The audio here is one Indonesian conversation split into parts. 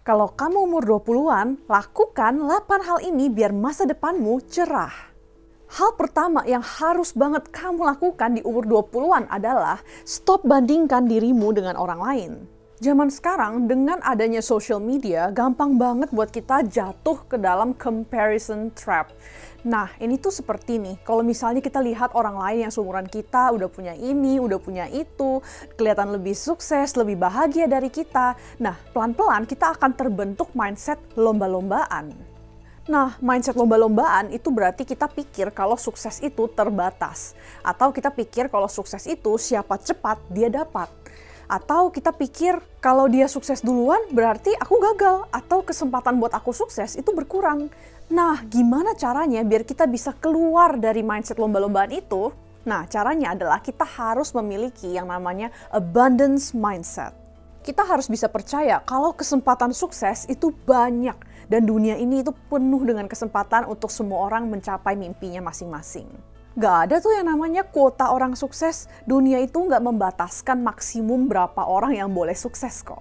Kalau kamu umur 20-an, lakukan 8 hal ini biar masa depanmu cerah. Hal pertama yang harus banget kamu lakukan di umur 20-an adalah stop bandingkan dirimu dengan orang lain. Zaman sekarang dengan adanya social media, gampang banget buat kita jatuh ke dalam comparison trap. Nah, ini tuh seperti nih, kalau misalnya kita lihat orang lain yang seumuran kita udah punya ini, udah punya itu, kelihatan lebih sukses, lebih bahagia dari kita. Nah, pelan-pelan kita akan terbentuk mindset lomba-lombaan. Nah, mindset lomba-lombaan itu berarti kita pikir kalau sukses itu terbatas. Atau kita pikir kalau sukses itu siapa cepat dia dapat. Atau kita pikir kalau dia sukses duluan berarti aku gagal. Atau kesempatan buat aku sukses itu berkurang. Nah, gimana caranya biar kita bisa keluar dari mindset lomba-lombaan itu? Nah, caranya adalah kita harus memiliki yang namanya abundance mindset. Kita harus bisa percaya kalau kesempatan sukses itu banyak. Dan dunia ini itu penuh dengan kesempatan untuk semua orang mencapai mimpinya masing-masing. Gak ada tuh yang namanya kuota orang sukses. Dunia itu gak membataskan maksimum berapa orang yang boleh sukses kok.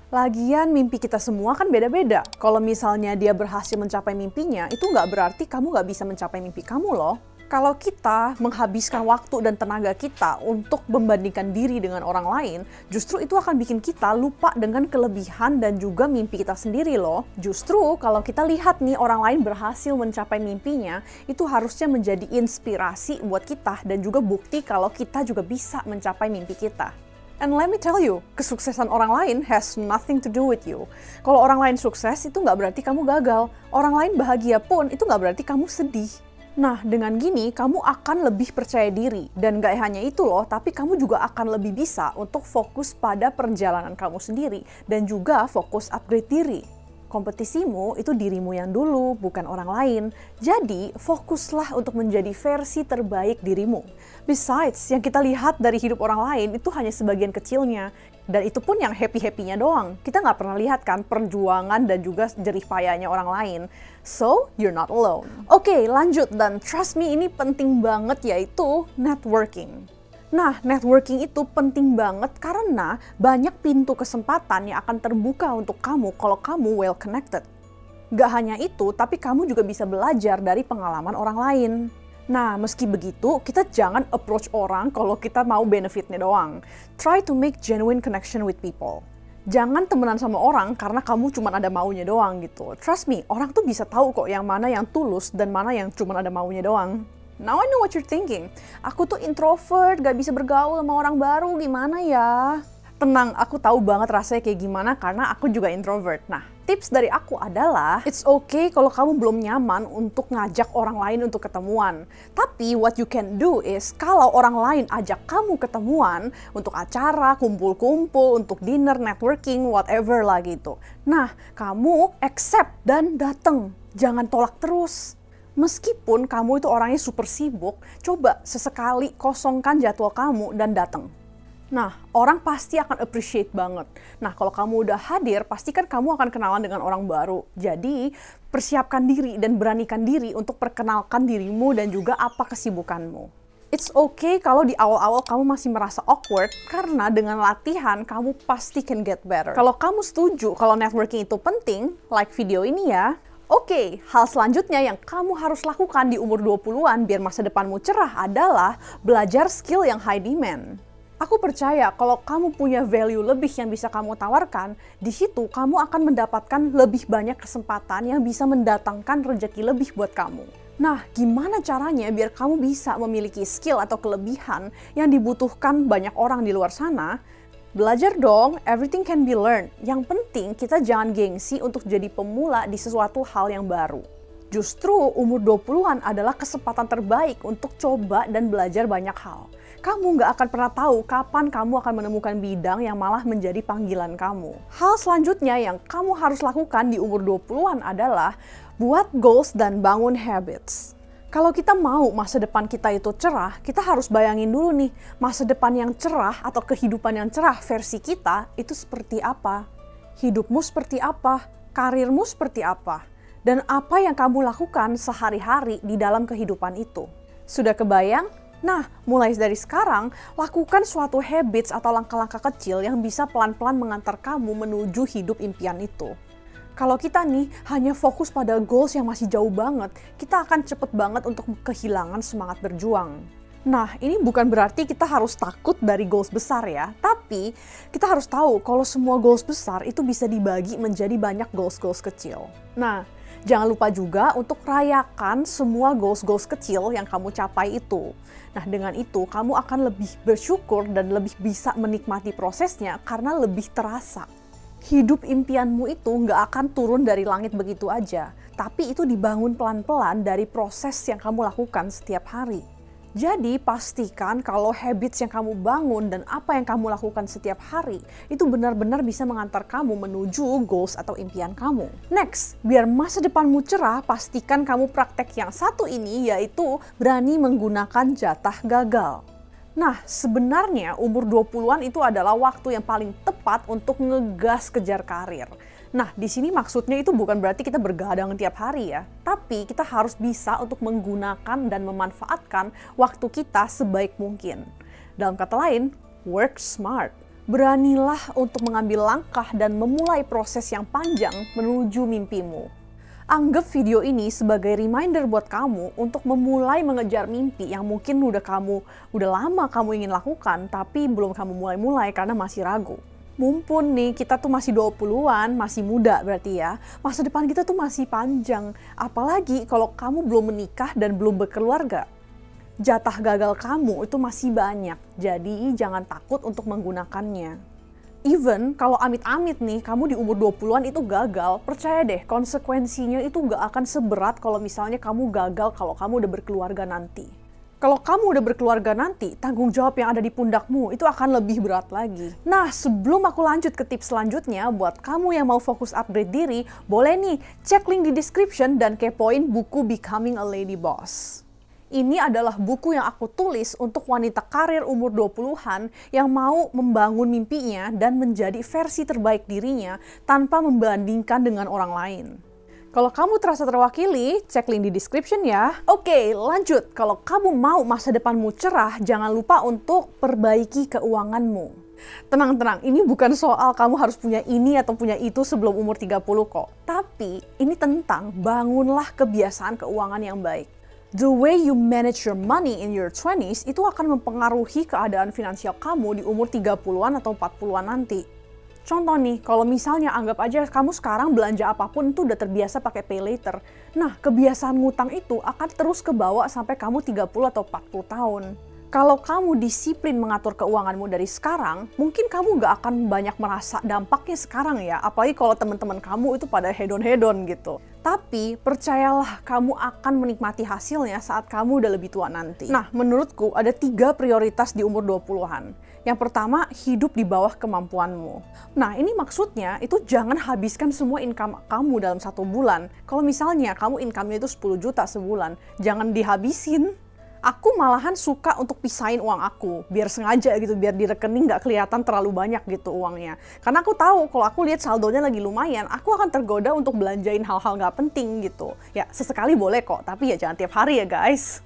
Lagian mimpi kita semua kan beda-beda. Kalau misalnya dia berhasil mencapai mimpinya, itu gak berarti kamu gak bisa mencapai mimpi kamu loh. Kalau kita menghabiskan waktu dan tenaga kita untuk membandingkan diri dengan orang lain, justru itu akan bikin kita lupa dengan kelebihan dan juga mimpi kita sendiri loh. Justru kalau kita lihat nih orang lain berhasil mencapai mimpinya, itu harusnya menjadi inspirasi buat kita dan juga bukti kalau kita juga bisa mencapai mimpi kita. And let me tell you, kesuksesan orang lain has nothing to do with you. Kalau orang lain sukses, itu nggak berarti kamu gagal. Orang lain bahagia pun, itu nggak berarti kamu sedih. Nah, dengan gini kamu akan lebih percaya diri. Dan gak hanya itu loh, tapi kamu juga akan lebih bisa untuk fokus pada perjalanan kamu sendiri. Dan juga fokus upgrade diri. Kompetisimu itu dirimu yang dulu, bukan orang lain. Jadi, fokuslah untuk menjadi versi terbaik dirimu. Besides, yang kita lihat dari hidup orang lain itu hanya sebagian kecilnya. Dan itu pun yang happy-happynya doang. Kita nggak pernah lihat kan perjuangan dan juga jerih payahnya orang lain. So, you're not alone. Oke, lanjut. Dan trust me, ini penting banget yaitu networking. Nah, networking itu penting banget karena banyak pintu kesempatan yang akan terbuka untuk kamu kalau kamu well connected. Gak hanya itu, tapi kamu juga bisa belajar dari pengalaman orang lain. Nah, meski begitu, kita jangan approach orang kalau kita mau benefitnya doang. Try to make genuine connection with people. Jangan temenan sama orang karena kamu cuma ada maunya doang gitu. Trust me, orang tuh bisa tahu kok yang mana yang tulus dan mana yang cuma ada maunya doang. Now I know what you're thinking. Aku tuh introvert, gak bisa bergaul sama orang baru, gimana ya? Tenang, aku tahu banget rasanya kayak gimana karena aku juga introvert. Nah, tips dari aku adalah, it's okay kalau kamu belum nyaman untuk ngajak orang lain untuk ketemuan. Tapi what you can do is, kalau orang lain ajak kamu ketemuan untuk acara, kumpul-kumpul, untuk dinner, networking, whatever lah gitu. Nah, kamu accept dan dateng. Jangan tolak terus. Meskipun kamu itu orangnya super sibuk, coba sesekali kosongkan jadwal kamu dan datang. Nah, orang pasti akan appreciate banget. Nah, kalau kamu udah hadir, pastikan kamu akan kenalan dengan orang baru. Jadi, persiapkan diri dan beranikan diri untuk perkenalkan dirimu dan juga apa kesibukanmu. It's okay kalau di awal-awal kamu masih merasa awkward, karena dengan latihan kamu pasti can get better. Kalau kamu setuju kalau networking itu penting, like video ini ya. Oke, hal selanjutnya yang kamu harus lakukan di umur 20-an biar masa depanmu cerah adalah belajar skill yang high demand. Aku percaya kalau kamu punya value lebih yang bisa kamu tawarkan, di situ kamu akan mendapatkan lebih banyak kesempatan yang bisa mendatangkan rezeki lebih buat kamu. Nah, gimana caranya biar kamu bisa memiliki skill atau kelebihan yang dibutuhkan banyak orang di luar sana? Belajar dong, everything can be learned. Yang penting kita jangan gengsi untuk jadi pemula di sesuatu hal yang baru. Justru umur 20-an adalah kesempatan terbaik untuk coba dan belajar banyak hal. Kamu nggak akan pernah tahu kapan kamu akan menemukan bidang yang malah menjadi panggilan kamu. Hal selanjutnya yang kamu harus lakukan di umur 20-an adalah buat goals dan bangun habits. Kalau kita mau masa depan kita itu cerah, kita harus bayangin dulu nih, masa depan yang cerah atau kehidupan yang cerah versi kita itu seperti apa? Hidupmu seperti apa? Karirmu seperti apa? Dan apa yang kamu lakukan sehari-hari di dalam kehidupan itu? Sudah kebayang? Nah, mulai dari sekarang, lakukan suatu habits atau langkah-langkah kecil yang bisa pelan-pelan mengantar kamu menuju hidup impian itu. Kalau kita nih hanya fokus pada goals yang masih jauh banget, kita akan cepet banget untuk kehilangan semangat berjuang. Nah, ini bukan berarti kita harus takut dari goals besar ya, tapi kita harus tahu kalau semua goals besar itu bisa dibagi menjadi banyak goals-goals kecil. Nah, jangan lupa juga untuk rayakan semua goals-goals kecil yang kamu capai itu. Nah, dengan itu kamu akan lebih bersyukur dan lebih bisa menikmati prosesnya karena lebih terasa. Hidup impianmu itu nggak akan turun dari langit begitu aja, tapi itu dibangun pelan-pelan dari proses yang kamu lakukan setiap hari. Jadi pastikan kalau habits yang kamu bangun dan apa yang kamu lakukan setiap hari itu benar-benar bisa mengantar kamu menuju goals atau impian kamu. Next, biar masa depanmu cerah, pastikan kamu praktek yang satu ini, yaitu berani menggunakan jatah gagal. Nah, sebenarnya umur 20-an itu adalah waktu yang paling tepat untuk ngegas kejar karir. Nah, di sini maksudnya itu bukan berarti kita bergadang tiap hari ya, tapi kita harus bisa untuk menggunakan dan memanfaatkan waktu kita sebaik mungkin. Dalam kata lain, work smart. Beranilah untuk mengambil langkah dan memulai proses yang panjang menuju mimpimu. Anggap video ini sebagai reminder buat kamu untuk memulai mengejar mimpi yang mungkin udah lama kamu ingin lakukan, tapi belum kamu mulai-mulai karena masih ragu. Mumpun nih kita tuh masih 20-an, masih muda berarti ya, masa depan kita tuh masih panjang. Apalagi kalau kamu belum menikah dan belum berkeluarga. Jatah gagal kamu itu masih banyak, jadi jangan takut untuk menggunakannya. Even kalau amit-amit nih, kamu di umur 20-an itu gagal, percaya deh konsekuensinya itu gak akan seberat kalau misalnya kamu gagal kalau kamu udah berkeluarga nanti. Kalau kamu udah berkeluarga nanti, tanggung jawab yang ada di pundakmu itu akan lebih berat lagi. Nah, sebelum aku lanjut ke tips selanjutnya, buat kamu yang mau fokus upgrade diri, boleh nih cek link di description dan kepoin buku Becoming a Lady Boss. Ini adalah buku yang aku tulis untuk wanita karir umur 20-an yang mau membangun mimpinya dan menjadi versi terbaik dirinya tanpa membandingkan dengan orang lain. Kalau kamu terasa terwakili, cek link di description ya. Oke, lanjut. Kalau kamu mau masa depanmu cerah, jangan lupa untuk perbaiki keuanganmu. Tenang, ini bukan soal kamu harus punya ini atau punya itu sebelum umur 30 kok. Tapi ini tentang bangunlah kebiasaan keuangan yang baik. The way you manage your money in your 20s itu akan mempengaruhi keadaan finansial kamu di umur 30-an atau 40-an nanti. Contoh nih, kalau misalnya anggap aja kamu sekarang belanja apapun itu udah terbiasa pakai pay later. Nah, kebiasaan ngutang itu akan terus kebawa sampai kamu 30 atau 40 tahun. Kalau kamu disiplin mengatur keuanganmu dari sekarang, mungkin kamu gak akan banyak merasa dampaknya sekarang ya. Apalagi kalau teman-teman kamu itu pada hedon-hedon gitu. Tapi percayalah kamu akan menikmati hasilnya saat kamu udah lebih tua nanti. Nah, menurutku ada 3 prioritas di umur 20-an. Yang pertama, hidup di bawah kemampuanmu. Nah, ini maksudnya itu jangan habiskan semua income kamu dalam 1 bulan. Kalau misalnya kamu income-nya itu 10 juta sebulan, jangan dihabisin. Aku malahan suka untuk pisahin uang aku, biar sengaja gitu, biar di rekening nggak kelihatan terlalu banyak gitu uangnya. Karena aku tahu kalau aku lihat saldonya lagi lumayan, aku akan tergoda untuk belanjain hal-hal nggak penting gitu. Ya, sesekali boleh kok, tapi ya jangan tiap hari ya guys.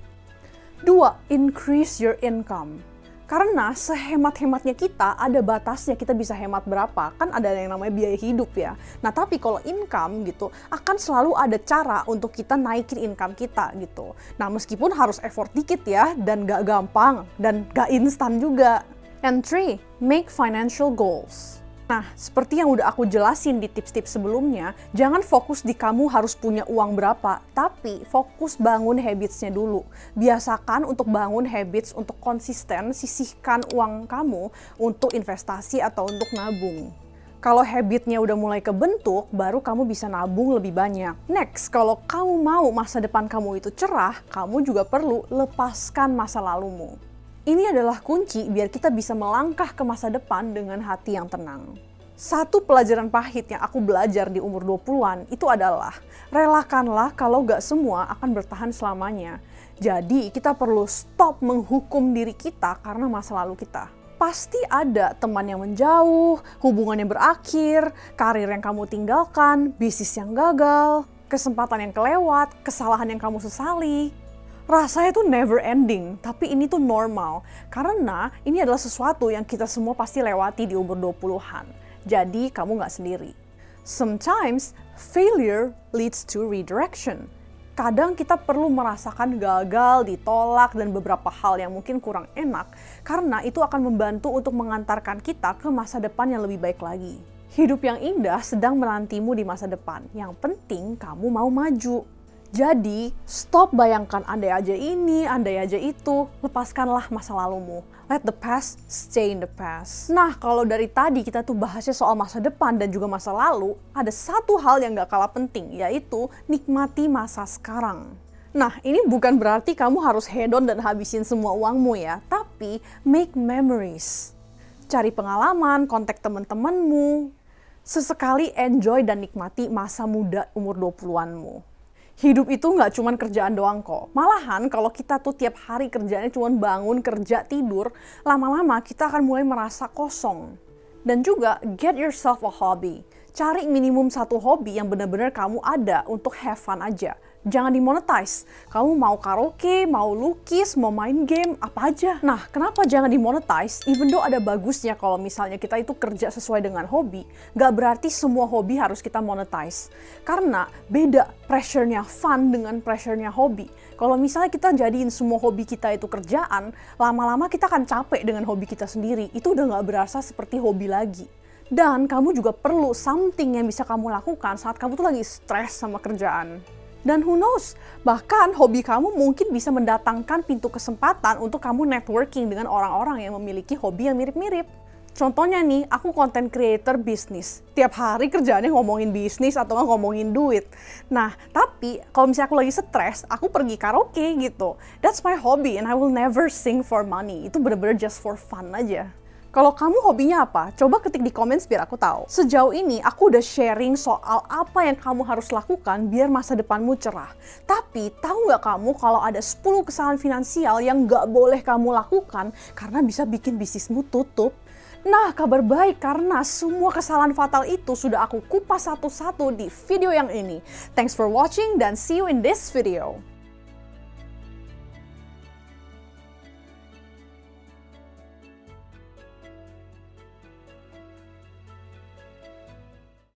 2. Increase your income. Karena sehemat-hematnya kita, ada batasnya kita bisa hemat berapa. Kan ada yang namanya biaya hidup ya. Nah, tapi kalau income gitu, akan selalu ada cara untuk kita naikin income kita gitu. Nah, meskipun harus effort dikit ya, dan gak gampang, dan gak instan juga. And 3, make financial goals. Nah, seperti yang udah aku jelasin di tips-tips sebelumnya, jangan fokus di kamu harus punya uang berapa, tapi fokus bangun habits-nya dulu. Biasakan untuk bangun habits untuk konsisten, sisihkan uang kamu untuk investasi atau untuk nabung. Kalau habitnya udah mulai kebentuk, baru kamu bisa nabung lebih banyak. Next, kalau kamu mau masa depan kamu itu cerah, kamu juga perlu lepaskan masa lalumu. Ini adalah kunci biar kita bisa melangkah ke masa depan dengan hati yang tenang. Satu pelajaran pahit yang aku belajar di umur 20-an itu adalah relakanlah kalau gak semua akan bertahan selamanya. Jadi kita perlu stop menghukum diri kita karena masa lalu kita. Pasti ada teman yang menjauh, hubungan yang berakhir, karir yang kamu tinggalkan, bisnis yang gagal, kesempatan yang kelewat, kesalahan yang kamu sesali. Rasanya tuh never ending, tapi ini tuh normal. Karena ini adalah sesuatu yang kita semua pasti lewati di umur 20-an. Jadi kamu gak sendiri. Sometimes failure leads to redirection. Kadang kita perlu merasakan gagal, ditolak, dan beberapa hal yang mungkin kurang enak, karena itu akan membantu untuk mengantarkan kita ke masa depan yang lebih baik lagi. Hidup yang indah sedang menantimu di masa depan. Yang penting kamu mau maju. Jadi, stop bayangkan andai aja ini, andai aja itu. Lepaskanlah masa lalumu. Let the past stay in the past. Nah, kalau dari tadi kita tuh bahasnya soal masa depan dan juga masa lalu, ada satu hal yang gak kalah penting, yaitu nikmati masa sekarang. Nah, ini bukan berarti kamu harus hedon dan habisin semua uangmu ya, tapi make memories. Cari pengalaman, kontak teman-temanmu. Sesekali enjoy dan nikmati masa muda umur 20-anmu. Hidup itu nggak cuma kerjaan doang kok. Malahan kalau kita tuh tiap hari kerjanya cuma bangun, kerja, tidur, lama-lama kita akan mulai merasa kosong. Dan juga get yourself a hobby. Cari minimum satu hobi yang benar-benar kamu ada untuk have fun aja. Jangan dimonetize. Kamu mau karaoke, mau lukis, mau main game, apa aja. Nah, kenapa jangan dimonetize? Even though ada bagusnya kalau misalnya kita itu kerja sesuai dengan hobi, gak berarti semua hobi harus kita monetize. Karena beda pressure-nya fun dengan pressure-nya hobi. Kalau misalnya kita jadiin semua hobi kita itu kerjaan, lama-lama kita akan capek dengan hobi kita sendiri. Itu udah gak berasa seperti hobi lagi. Dan kamu juga perlu something yang bisa kamu lakukan saat kamu tuh lagi stres sama kerjaan. Dan who knows, bahkan hobi kamu mungkin bisa mendatangkan pintu kesempatan untuk kamu networking dengan orang-orang yang memiliki hobi yang mirip-mirip. Contohnya nih, aku content creator bisnis. Tiap hari kerjaannya ngomongin bisnis atau ngomongin duit. Nah, tapi kalau misalnya aku lagi stres, aku pergi karaoke gitu. That's my hobby and I will never sing for money. Itu bener-bener just for fun aja. Kalau kamu hobinya apa? Coba ketik di comments biar aku tahu. Sejauh ini aku udah sharing soal apa yang kamu harus lakukan biar masa depanmu cerah. Tapi tahu nggak kamu kalau ada 10 kesalahan finansial yang nggak boleh kamu lakukan karena bisa bikin bisnismu tutup? Nah, kabar baik karena semua kesalahan fatal itu sudah aku kupas satu-satu di video yang ini. Thanks for watching dan see you in this video.